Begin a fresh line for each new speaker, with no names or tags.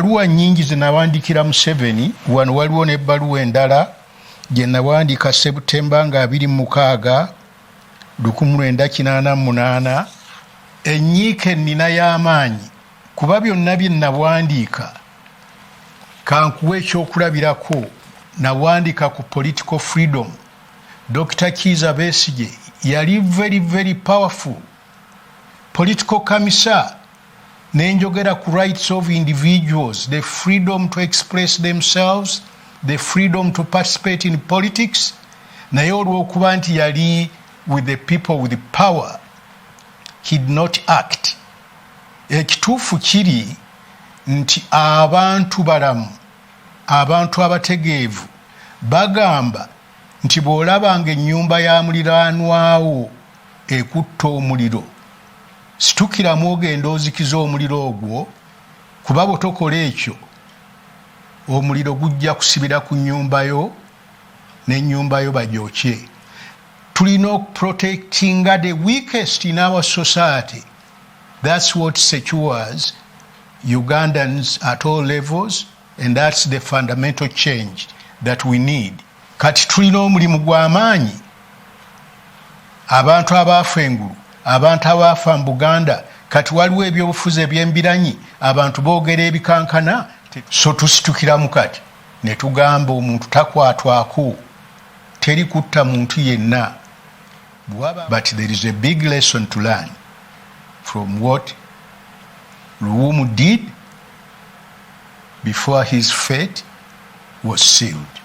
Ebbaluwa nnyingi ze nawandiikira Museveni, wano waliwo n'ebbaluwa endala gye nawandiika Septemba nga 26, 1988. Ennyiike nnina y'amaanyi kuba byonna bye nawandiika kankuwa ekyokulabirako. Nawandiika ku political freedom. Dr. Kiza Besigye yali very powerful political commissar. Nenjogera ku rights of individuals, the freedom to express themselves, the freedom to participate in politics. Naye olw'okuba nti yali with the people with the power, he did not act. Ekituufu kiri nti abantu balamu, abantu abategeevu bagamba nti bw'olabanga ennyumba ya muliraanwawo ekutta omuliro, situkiramu ogenda ozikiza omuliro ogwo, kuba bwe tokola ekyo omuliro gujja kusibira ku nnyumbayo n'ennyumbayo bagyokye. Tulina okuprotectinga the weakest in our society. That's what secures Ugandans at all levels, and that's the fundamental change that we need. Kati tulina omulimu gw'amaanyi. Abantu abaafa engulu, abantu abaafa mu Buganda, kati waliwo ebyobufuzi eby'embiranyi, abantu boogera ebikankana. So tusitukiramu kati ne tugamba omuntu takwatwako, teri kutta muntu yenna. But there is a big lesson to learn from what Luwum did before his fate was sealed.